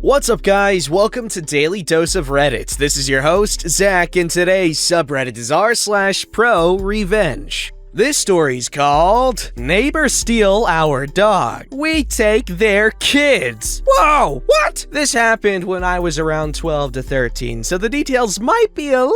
What's up, guys? Welcome to Daily Dose of Reddit. This is your host, Zach, and today's subreddit is r/ProRevenge. This story's called Neighbors Steal Our Dog. We Take Their Kids. Whoa, what? This happened when I was around 12 to 13, so the details might be a little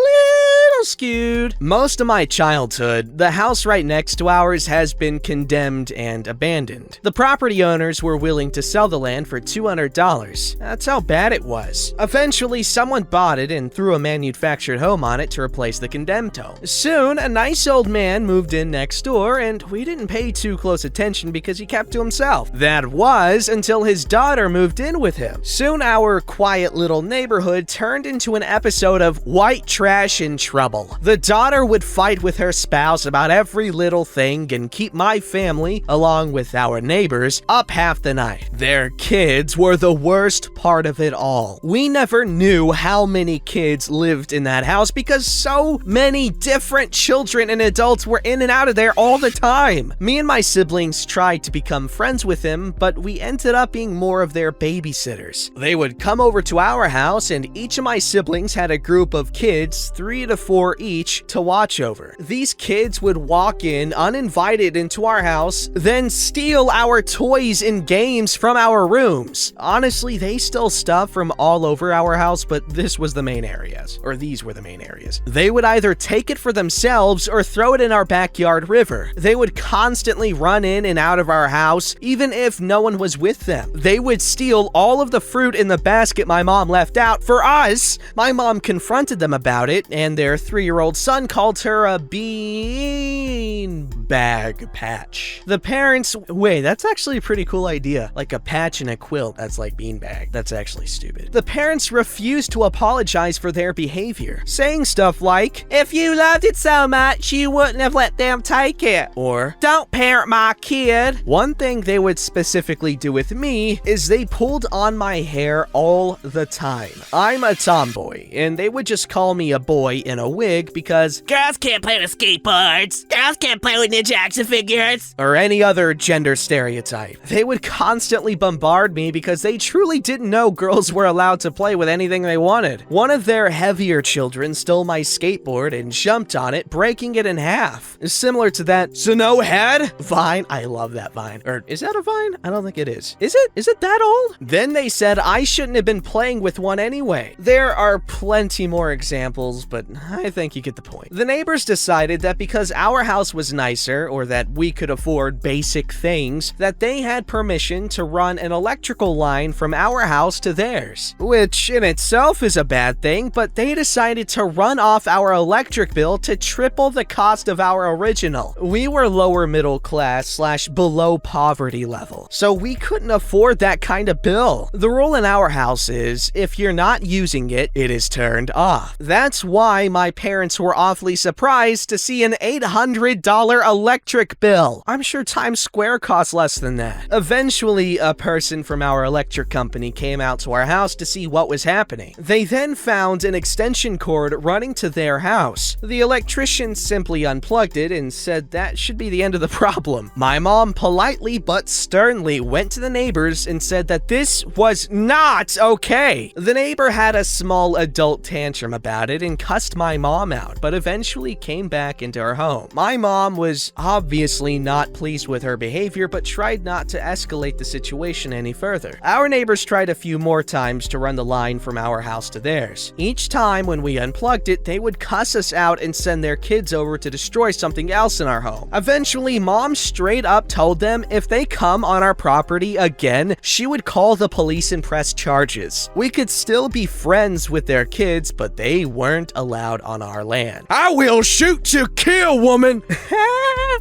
skewed. Most of my childhood, the house right next to ours has been condemned and abandoned. The property owners were willing to sell the land for $200. That's how bad it was. Eventually, someone bought it and threw a manufactured home on it to replace the condemned home. Soon, a nice old man moved in next door, and we didn't pay too close attention because he kept to himself. That was until his daughter moved in with him. Soon, our quiet little neighborhood turned into an episode of white trash in trouble. The daughter would fight with her spouse about every little thing and keep my family, along with our neighbors, up half the night. Their kids were the worst part of it all. We never knew how many kids lived in that house because so many different children and adults were in and out of there all the time. Me and my siblings tried to become friends with him, but we ended up being more of their babysitters. They would come over to our house, and each of my siblings had a group of kids, 3 to 4 each, to watch over. These kids would walk in uninvited into our house, then steal our toys and games from our rooms. Honestly, they stole stuff from all over our house, but this was the main areas, or these were the main areas. They would either take it for themselves or throw it in our backyard river. They would constantly run in and out of our house, even if no one was with them. They would steal all of the fruit in the basket my mom left out for us. My mom confronted them about it, and their 3-year-old son called her a bean bag patch. The parents, wait, that's actually a pretty cool idea. Like a patch and a quilt, that's like bean bag. That's actually stupid. The parents refused to apologize for their behavior, saying stuff like, "If you loved it so much, you wouldn't have let them take it," or "Don't parent my kid." One thing they would specifically do with me is they pulled on my hair all the time. I'm a tomboy, and they would just call me a boy in a wig because girls can't play with skateboards, girls can't play with Ninja action figures, or any other gender stereotype. They would constantly bombard me because they truly didn't know girls were allowed to play with anything they wanted. One of their heavier children stole my skateboard and jumped on it, breaking it in half. Similar to that "So no head" vine. I love that vine. Or is that a vine? I don't think it is. Is it? Is it that old? Then they said I shouldn't have been playing with one anyway. There are plenty more examples, but I think you get the point. The neighbors decided that because our house was nicer, or that we could afford basic things, that they had permission to run an electrical line from our house to theirs. Which in itself is a bad thing, but they decided to run off our electric bill to triple the cost of our original. We were lower middle class / below poverty level, so we couldn't afford that kind of bill. The rule in our house is, if you're not using it, it is turned off. That's why my parents were awfully surprised to see an $800 electric bill. I'm sure Times Square costs less than that. Eventually, a person from our electric company came out to our house to see what was happening. They then found an extension cord running to their house. The electrician simply unplugged it and said that should be the end of the problem. My mom politely but sternly went to the neighbors and said that this was not okay. The neighbor had a small adult tantrum about it and cussed my mom out, but eventually came back into her home. My mom was obviously not pleased with her behavior, but tried not to escalate the situation any further. Our neighbors tried a few more times to run the line from our house to theirs. Each time when we unplugged it, they would cuss us out and send their kids over to destroy something else in our home. Eventually, mom straight up told them if they come on our property again, she would call the police and press charges. We could still be friends with their kids, but they weren't allowed on our land. "I will shoot to kill, woman."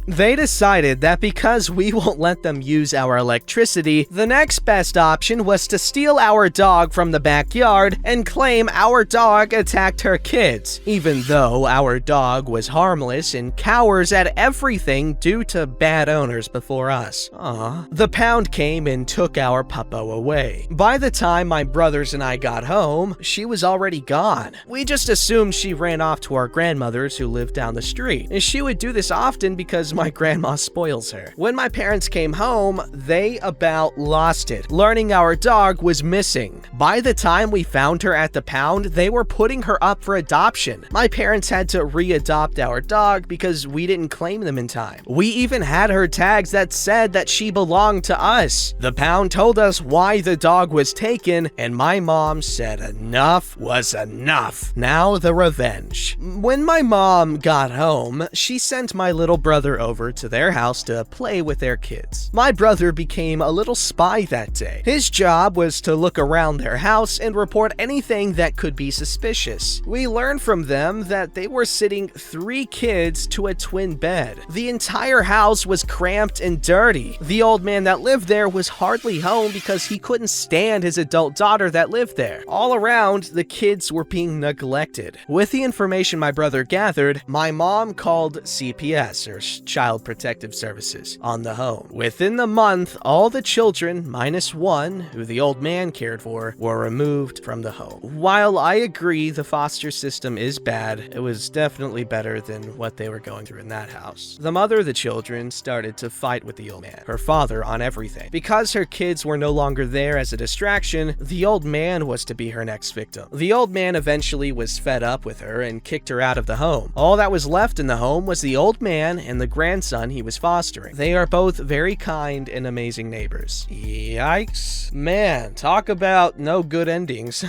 They decided that because we won't let them use our electricity, the next best option was to steal our dog from the backyard and claim our dog attacked her kids, even though our dog was harmless and cowers at everything due to bad owners before us. Aww. The pound came and took our puppo away. By the time my brothers and I got home, she was already gone. We just assumed she ran off to our grandmother's who lived down the street. And she would do this often because because my grandma spoils her. When my parents came home, they about lost it, learning our dog was missing. By the time we found her at the pound, they were putting her up for adoption. My parents had to re-adopt our dog because we didn't claim them in time. We even had her tags that said that she belonged to us. The pound told us why the dog was taken, and my mom said enough was enough. Now the revenge. When my mom got home, she sent my little brother over to their house to play with their kids. My brother became a little spy that day. His job was to look around their house and report anything that could be suspicious. We learned from them that they were sitting 3 kids to a twin bed. The entire house was cramped and dirty. The old man that lived there was hardly home because he couldn't stand his adult daughter that lived there. All around, the kids were being neglected. With the information my brother gathered, my mom called CPS, or Child Protective Services, on the home. Within the month, all the children, minus 1, who the old man cared for, were removed from the home. While I agree the foster system is bad, it was definitely better than what they were going through in that house. The mother of the children started to fight with the old man, her father, on everything. Because her kids were no longer there as a distraction, the old man was to be her next victim. The old man eventually was fed up with her and kicked her out of the home. All that was left in the home was the old man and the grandson he was fostering. They are both very kind and amazing neighbors. Yikes. Man, talk about no good endings.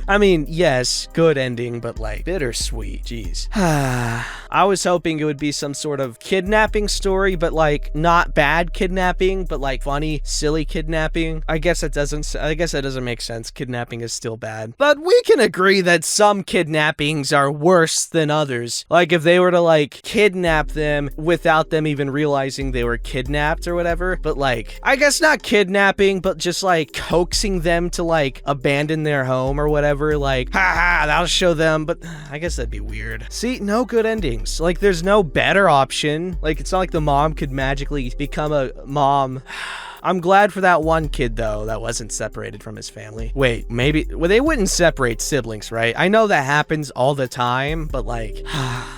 I mean, yes, good ending, but like bittersweet. Jeez. I was hoping it would be some sort of kidnapping story, but like not bad kidnapping, but like funny, silly kidnapping. I guess that doesn't make sense. Kidnapping is still bad. But we can agree that some kidnappings are worse than others. Like if they were to like kidnap them without them even realizing they were kidnapped or whatever. But like, I guess not kidnapping, but just like coaxing them to like abandon their home or whatever. Like, haha, that'll show them. But I guess that'd be weird. See, no good endings. Like there's no better option. Like it's not like the mom could magically become a mom. I'm glad for that one kid, though, that wasn't separated from his family. Wait, maybe... Well, they wouldn't separate siblings, right? I know that happens all the time, but like...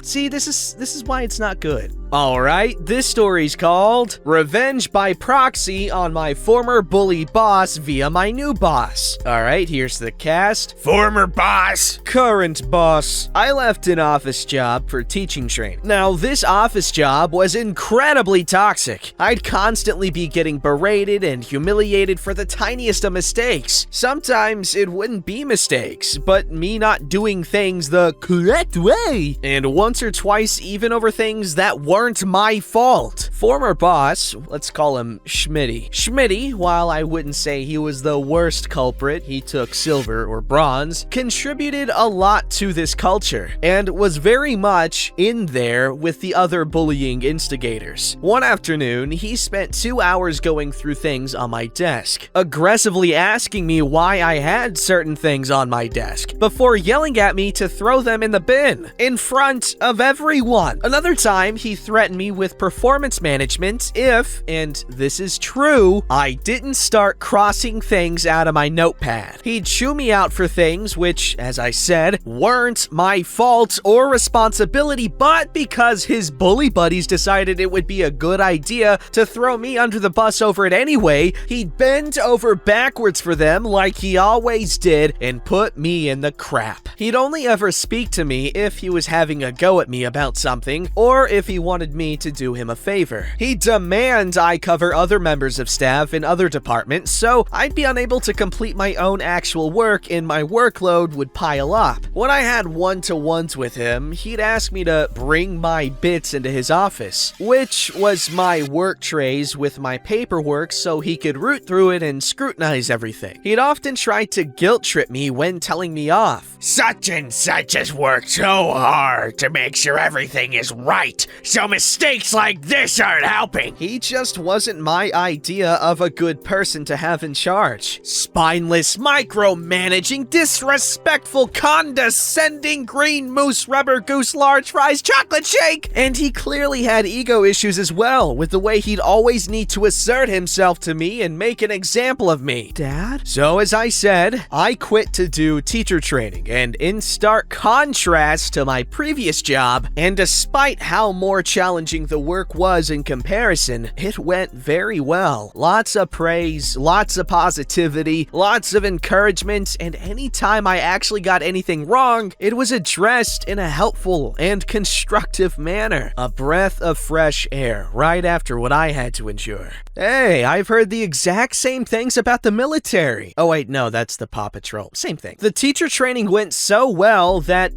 See, this is why it's not good. Alright, this story's called Revenge by Proxy on My Former Bully Boss Via My New Boss. Alright, here's the cast. Former boss. Current boss. I left an office job for teaching training. Now, this office job was incredibly toxic. I'd constantly be getting berated and humiliated for the tiniest of mistakes. Sometimes it wouldn't be mistakes, but me not doing things the correct way. And once or twice even over things that weren't my fault. Former boss, let's call him Schmitty. Schmitty, while I wouldn't say he was the worst culprit, he took silver or bronze, contributed a lot to this culture, and was very much in there with the other bullying instigators. One afternoon, he spent 2 hours going through things on my desk, aggressively asking me why I had certain things on my desk, before yelling at me to throw them in the bin, in front of everyone. Another time, he threatened me with performance management if, and this is true, I didn't start crossing things out of my notepad. He'd chew me out for things which, as I said, weren't my fault or responsibility, but because his bully buddies decided it would be a good idea to throw me under the bus over it anyway, he'd bend over backwards for them like he always did and put me in the crap. He'd only ever speak to me if he was having a go at me about something, or if he wanted me to do him a favor. He'd demand I cover other members of staff in other departments, so I'd be unable to complete my own actual work and my workload would pile up. When I had one-to-ones with him, he'd ask me to bring my bits into his office, which was my work trays with my paperwork so he could root through it and scrutinize everything. He'd often try to guilt trip me when telling me off. Such and such has worked so hard to make sure everything is right, so mistakes like this started helping. He just wasn't my idea of a good person to have in charge. Spineless, micromanaging, disrespectful, condescending, green moose, rubber goose, large fries, chocolate shake! And he clearly had ego issues as well, with the way he'd always need to assert himself to me and make an example of me. Dad? So as I said, I quit to do teacher training, and in stark contrast to my previous job, and despite how more challenging the work was in comparison, it went very well. Lots of praise, lots of positivity, lots of encouragement, and anytime I actually got anything wrong, it was addressed in a helpful and constructive manner. A breath of fresh air right after what I had to endure. Hey, I've heard the exact same things about the military. Oh wait, no, that's the Paw Patrol. Same thing. The teacher training went so well that,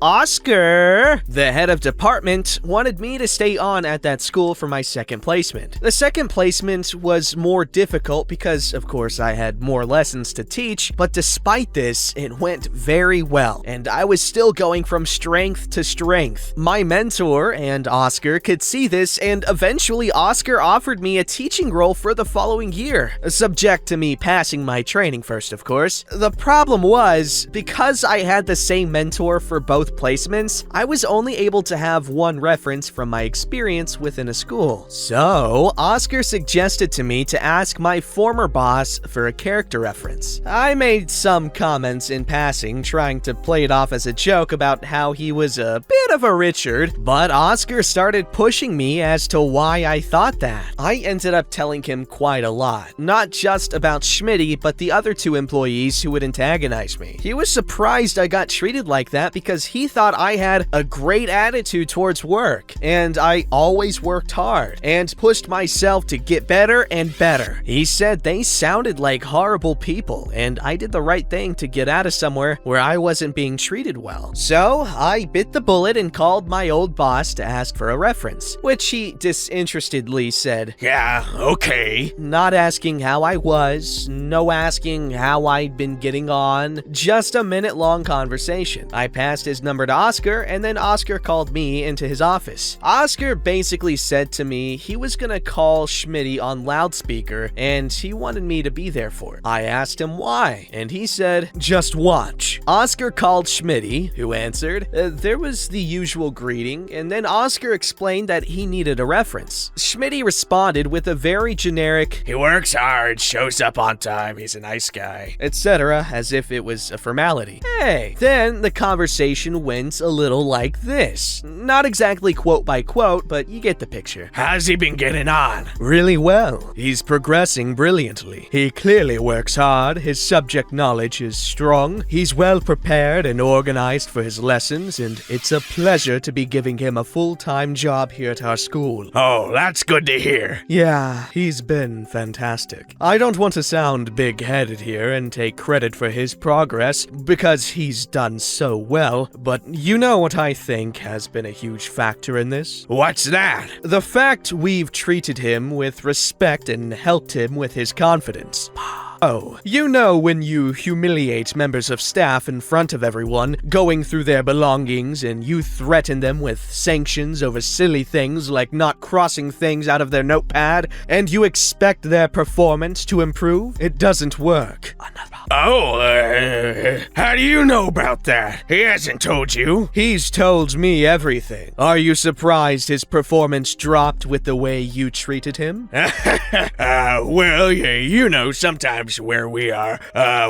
Oscar, the head of department, wanted me to stay on at that school for my second placement. The second placement was more difficult because, of course, I had more lessons to teach, but despite this, it went very well, and I was still going from strength to strength. My mentor and Oscar could see this, and eventually Oscar offered me a teaching role for the following year, subject to me passing my training first, of course. The problem was, because I had the same mentor for both placements, I was only able to have one reference from my experience within a school. So, Oscar suggested to me to ask my former boss for a character reference. I made some comments in passing, trying to play it off as a joke about how he was a bit of a Richard, but Oscar started pushing me as to why I thought that. I ended up telling him quite a lot, not just about Schmitty, but the other two employees who would antagonize me. He was surprised I got treated like that because he thought I had a great attitude towards work, and I always worked hard and pushed myself to get better and better. He said they sounded like horrible people, and I did the right thing to get out of somewhere where I wasn't being treated well. So I bit the bullet and called my old boss to ask for a reference, which he disinterestedly said, "Yeah, okay." Not asking how I was, no asking how I'd been getting on, just a minute-long conversation. I passed his number to Oscar, and then Oscar called me into his office. Oscar basically said to me he was gonna call Schmitty on loudspeaker, and he wanted me to be there for it. I asked him why, and he said, "Just watch." Oscar called Schmitty, who answered. There was the usual greeting, and then Oscar explained that he needed a reference. Schmitty responded with a very generic, "He works hard, shows up on time, he's a nice guy," etc., as if it was a formality. Hey, then the conversation went a little like this. Not exactly quote by quote, but you get the picture. "How's he been getting on?" "Really well. He's progressing brilliantly. He clearly works hard, his subject knowledge is strong, he's well prepared and organized for his lessons, and it's a pleasure to be giving him a full-time job here at our school." "Oh, that's good to hear." Yeah, he's been fantastic. I don't want to sound big-headed here and take credit for his progress, because he's done so well, but you know what I think has been a huge factor in this? "What's that?" The fact we've treated him with respect and helped him with his confidence. Oh, you know when you humiliate members of staff in front of everyone, going through their belongings, and you threaten them with sanctions over silly things like not crossing things out of their notepad, and you expect their performance to improve? It doesn't work. "Oh, how do you know about that? He hasn't told you." He's told me everything. Are you surprised his performance dropped with the way you treated him? Well, yeah, you know, sometimes where we are,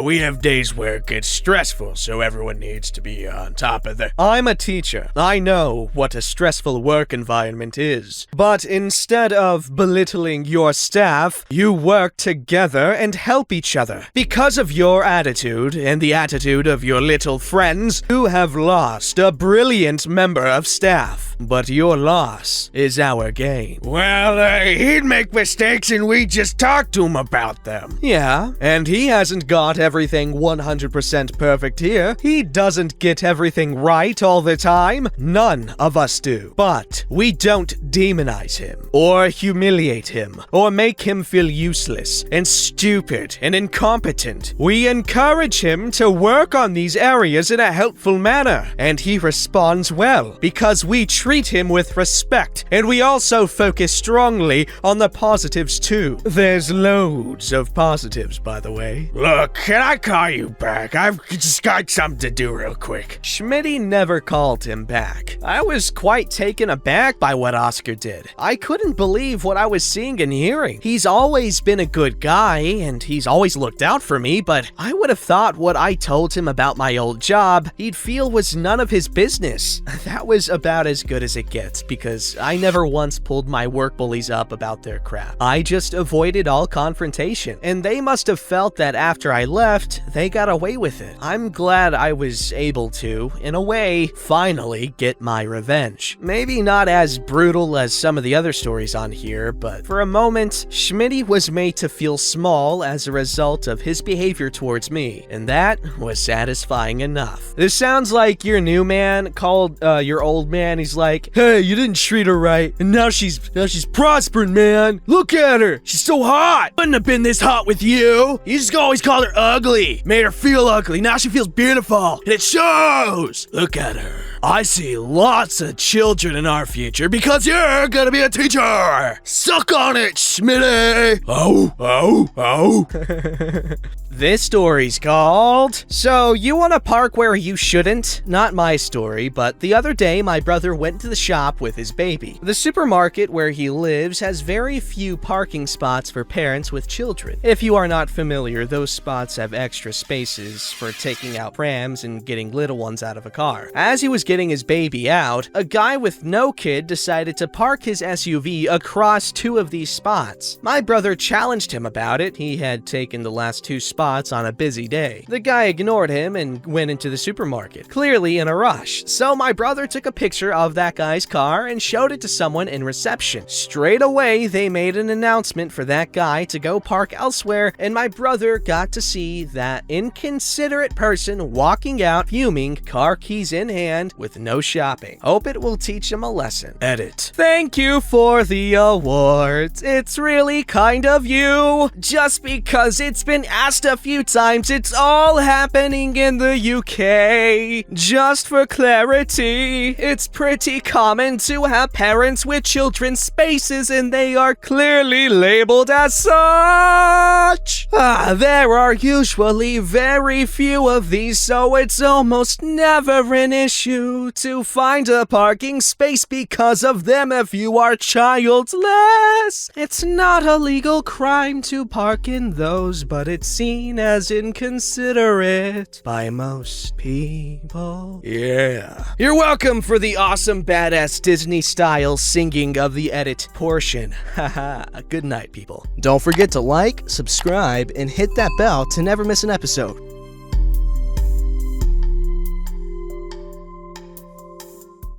we have days where it gets stressful, so everyone needs to be on top of the... I'm a teacher. I know what a stressful work environment is. But instead of belittling your staff, you work together and help each other. Because of your attitude and the attitude of your little friends, you have lost a brilliant member of staff. But your loss is our gain. Well, he'd make mistakes and we just talk to him about them. Yeah, and he hasn't got everything 100% perfect here. He doesn't get everything right all the time. None of us do. But we don't demonize him, or humiliate him, or make him feel useless and stupid and incompetent. We encourage him to work on these areas in a helpful manner, and he responds well because we treat him with respect, and we also focus strongly on the positives too. There's loads of positives, by the way. Look, can I call you back? I've just got something to do real quick. Schmitty never called him back. I was quite taken aback by what Oscar did. I couldn't believe what I was seeing and hearing. He's always been a good guy, and he's always looked out for me, but I would have thought what I told him about my old job, he'd feel was none of his business. That was about as good as it gets, because I never once pulled my work bullies up about their crap. I just avoided all confrontation, and they must have felt that after I left, they got away with it. I'm glad I was able to, in a way, finally get my revenge. Maybe not as brutal as some of the other stories on here, but for a moment, Schmitty was made to feel small as a result of his behavior towards me, and that was satisfying enough. This sounds like your new man called your old man. He's like, hey, you didn't treat her right, and now she's prospering, man. Look at her. She's so hot. Wouldn't have been this hot with you. You just always called her ugly. Made her feel ugly. Now she feels beautiful, and it shows. Look at her. I see lots of children in our future because you're gonna be a teacher. Suck on it, Schmitty. Oh. This story's called, So You Wanna Park Where You Shouldn't? Not my story, but the other day my brother went to the shop with his baby. The supermarket where he lives has very few parking spots for parents with children. If you are not familiar, those spots have extra spaces for taking out prams and getting little ones out of a car. As he was getting his baby out, a guy with no kid decided to park his SUV across two of these spots. My brother challenged him about it. He had taken the last two spots on a busy day. The guy ignored him and went into the supermarket, clearly in a rush. So my brother took a picture of that guy's car and showed it to someone in reception. Straight away, they made an announcement for that guy to go park elsewhere, and my brother got to see that inconsiderate person walking out fuming, car keys in hand, with no shopping. Hope it will teach him a lesson. Edit. Thank you for the awards. It's really kind of you. Just because it's been asked a few times, it's all happening in the UK. Just for clarity, it's pretty common to have parents with children's spaces and they are clearly labeled as such. There are usually very few of these, so it's almost never an issue to find a parking space because of them if you are childless. It's not a legal crime to park in those, but it's seen as inconsiderate by most people. Yeah. You're welcome for the awesome badass Disney style singing of the edit portion. Haha. Good night, people. Don't forget to like, subscribe, and hit that bell to never miss an episode.